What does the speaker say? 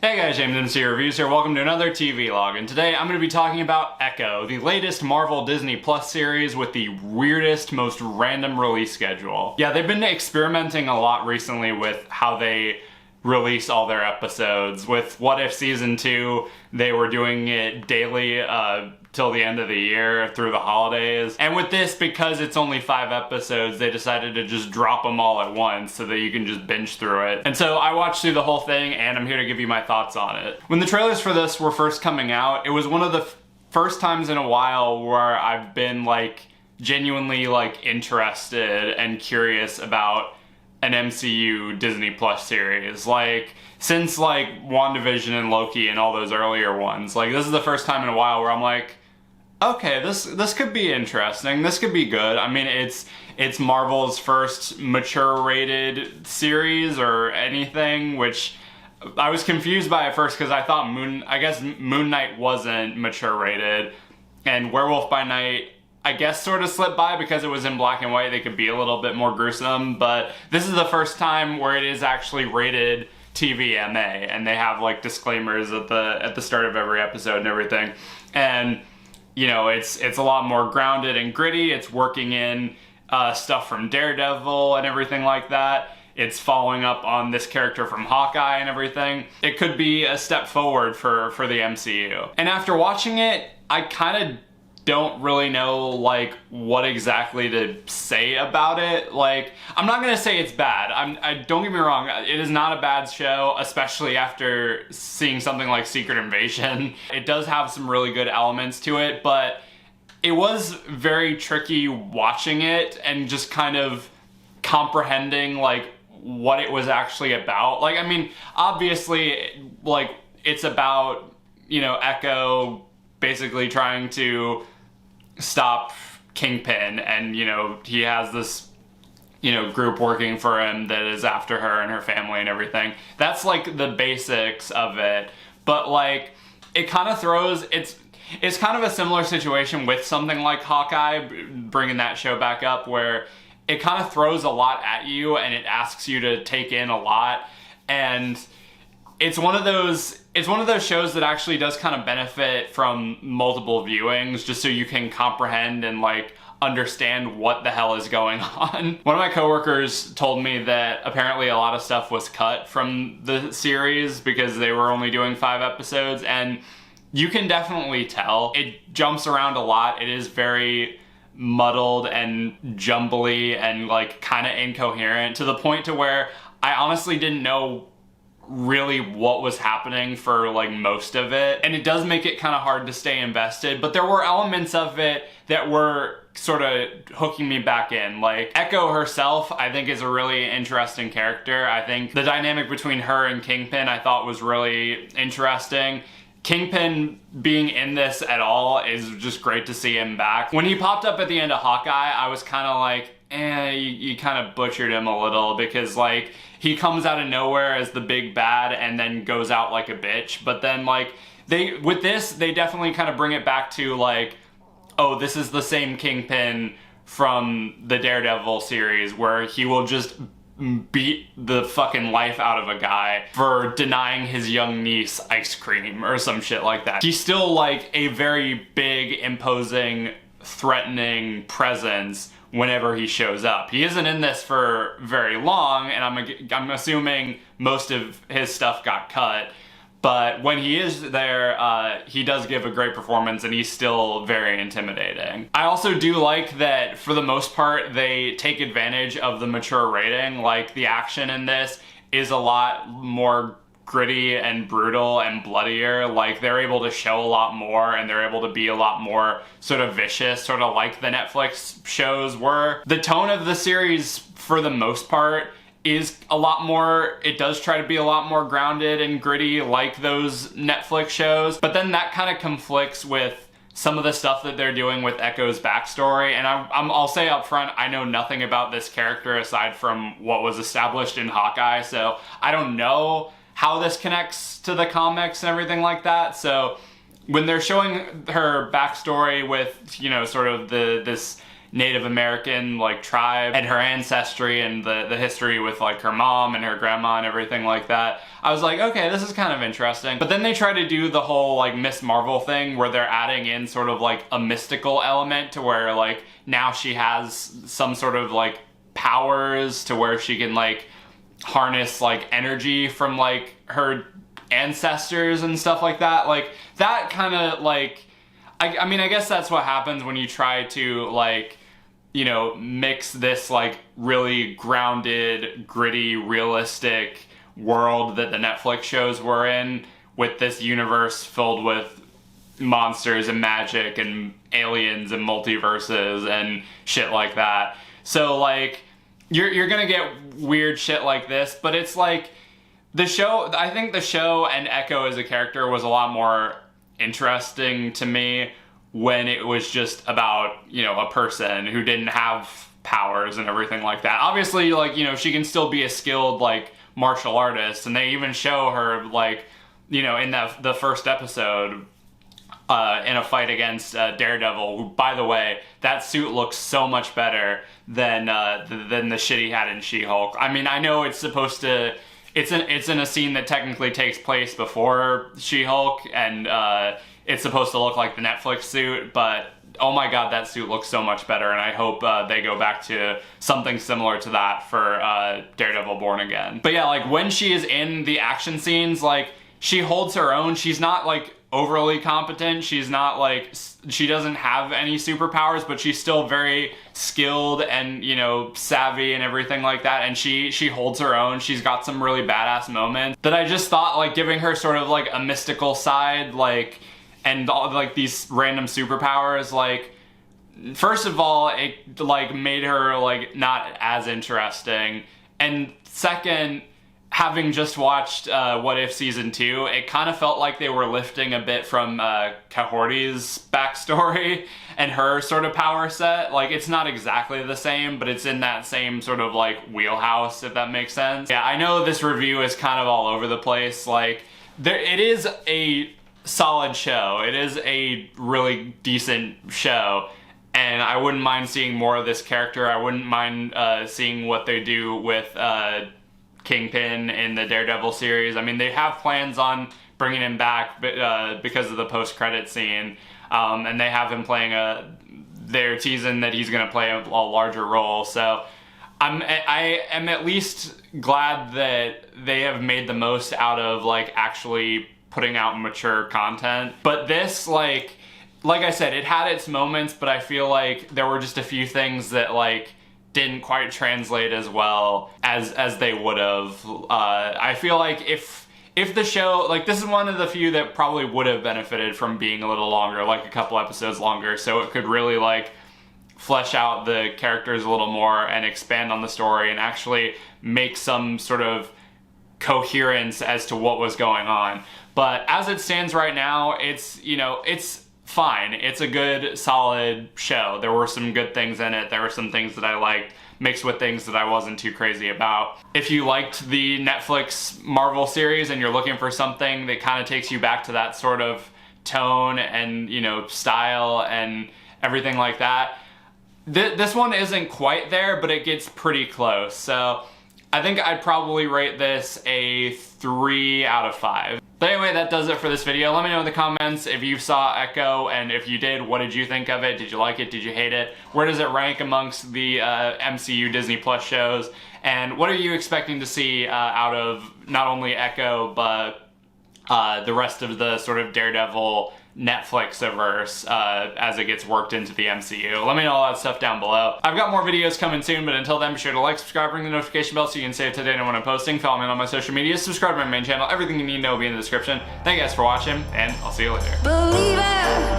Hey guys, JamesMCD's Reviews here. Welcome to another TV log, and today I'm going to be talking about Echo, the latest Marvel Disney Plus series with the weirdest, most random release schedule. Yeah, they've been experimenting a lot recently with how they release all their episodes. With What If Season 2, they were doing it daily till the end of the year through the holidays. And with this, because it's only 5 episodes, they decided to just drop them all at once so that you can just binge through it. And so I watched through the whole thing, and I'm here to give you my thoughts on it. When the trailers for this were first coming out, it was one of the first times in a while where I've been genuinely interested and curious about an MCU Disney Plus series. Since WandaVision and Loki and all those earlier ones, this is the first time in a while where I'm like, okay, this could be interesting. This could be good. I mean, it's Marvel's first mature rated series or anything, which I was confused by at first because I thought Moon Knight wasn't mature rated, and Werewolf by Night I guess sort of slipped by because it was in black and white. They could be a little bit more gruesome, but this is the first time where it is actually rated TVMA, and they have disclaimers at the start of every episode and everything. And you know, it's a lot more grounded and gritty. It's working in stuff from Daredevil and everything like that. It's following up on this character from Hawkeye and everything. It could be a step forward for the MCU. And after watching it, I kind of don't really know what exactly to say about it. I'm not gonna say it's bad. I don't get me wrong, it is not a bad show, especially after seeing something like Secret Invasion. It does have some really good elements to it, but it was very tricky watching it and just kind of comprehending what it was actually about. I mean, obviously it's about, you know, Echo basically trying to stop Kingpin, and you know, he has this, you know, group working for him that is after her and her family and everything. That's the basics of it, but it kind of throws, it's kind of a similar situation with something like Hawkeye, bringing that show back up, where it kind of throws a lot at you and it asks you to take in a lot. And it's one of those shows that actually does kind of benefit from multiple viewings, just so you can comprehend and understand what the hell is going on. One of my coworkers told me that apparently a lot of stuff was cut from the series because they were only doing 5 episodes, and you can definitely tell. It jumps around a lot. It is very muddled and jumbly and kind of incoherent, to the point to where I honestly didn't know really what was happening for most of it. And it does make it kind of hard to stay invested, but there were elements of it that were sort of hooking me back in. Echo herself, I think, is a really interesting character. I think the dynamic between her and Kingpin I thought was really interesting. Kingpin being in this at all is just great to see him back. When he popped up at the end of Hawkeye, I was kind of you kind of butchered him a little, because he comes out of nowhere as the big bad and then goes out like a bitch. But then with this, they definitely kind of bring it back to oh, this is the same Kingpin from the Daredevil series, where he will just beat the fucking life out of a guy for denying his young niece ice cream or some shit like that. He's still a very big, imposing, threatening presence whenever he shows up. He isn't in this for very long, and I'm assuming most of his stuff got cut, but when he is there, he does give a great performance, and he's still very intimidating. I also do like that, for the most part, they take advantage of the mature rating. The action in this is a lot more gritty and brutal and bloodier. They're able to show a lot more, and they're able to be a lot more sort of vicious, sort of like the Netflix shows were. The tone of the series, for the most part, is a lot more, it does try to be a lot more grounded and gritty like those Netflix shows, but then that kind of conflicts with some of the stuff that they're doing with Echo's backstory. And I'll say up front, I know nothing about this character aside from what was established in Hawkeye, so I don't know how this connects to the comics and everything like that. So when they're showing her backstory with, you know, sort of this Native American like tribe and her ancestry and the history with like her mom and her grandma and everything like that. I was like, okay, this is kind of interesting. But then they try to do the whole like Miss Marvel thing where they're adding in sort of like a mystical element to where like now she has some sort of like powers to where she can like harness like energy from like her ancestors and stuff like that. Like that kind of like, I mean, I guess that's what happens when you try to like, you know, mix this like really grounded, gritty, realistic world that the Netflix shows were in with this universe filled with monsters and magic and aliens and multiverses and shit like that. So like, you're gonna get weird shit like this, but it's like, the show, I think the show and Echo as a character was a lot more interesting to me when it was just about, you know, a person who didn't have powers and everything like that. Obviously, like, you know, she can still be a skilled, like, martial artist, and they even show her, like, you know, in the first episode, in a fight against Daredevil, who, by the way, that suit looks so much better than the shit he had in She-Hulk. I mean, I know it's supposed to... It's in a scene that technically takes place before She-Hulk, and it's supposed to look like the Netflix suit, but oh my god, that suit looks so much better, and I hope they go back to something similar to that for Daredevil Born Again. But yeah, like, when she is in the action scenes, like, she holds her own. She's not, like, overly competent. She's not, like, she doesn't have any superpowers, but she's still very skilled and, you know, savvy and everything like that, and she holds her own. She's got some really badass moments that I just thought, like, giving her sort of, like, a mystical side, like, and all, like, these random superpowers, like, first of all, it, like, made her, like, not as interesting, and second, having just watched What If Season 2, it kind of felt like they were lifting a bit from Kahorti's backstory and her sort of power set. Like, it's not exactly the same, but it's in that same sort of, like, wheelhouse, if that makes sense. Yeah, I know this review is kind of all over the place. Like, it is a solid show. It is a really decent show, and I wouldn't mind seeing more of this character. I wouldn't mind seeing what they do with Kingpin in the Daredevil series. I mean, they have plans on bringing him back because of the post-credit scene, and they have him playing they're teasing that he's going to play a larger role, so I am at least glad that they have made the most out of, like, actually putting out mature content. But this, like I said, it had its moments, but I feel like there were just a few things that, like, didn't quite translate as well as they would have. I feel like if the show, like, this is one of the few that probably would have benefited from being a little longer, like a couple episodes longer, so it could really, like, flesh out the characters a little more and expand on the story and actually make some sort of coherence as to what was going on. But as it stands right now, it's, you know, it's fine. It's a good, solid show. There were some good things in it. There were some things that I liked, mixed with things that I wasn't too crazy about. If you liked the Netflix Marvel series and you're looking for something that kind of takes you back to that sort of tone and, you know, style and everything like that, this one isn't quite there, but it gets pretty close. So I think I'd probably rate this a 3 out of 5. But anyway, that does it for this video. Let me know in the comments if you saw Echo, and if you did, what did you think of it? Did you like it? Did you hate it? Where does it rank amongst the MCU Disney Plus shows? And what are you expecting to see out of not only Echo, but the rest of the sort of Daredevil Netflix-averse as it gets worked into the MCU? Let me know all that stuff down below. I've got more videos coming soon, but until then, be sure to like, subscribe, ring the notification bell so you can stay up to date on when I'm posting. Follow me on my social media, subscribe to my main channel. Everything you need to know will be in the description. Thank you guys for watching, and I'll see you later.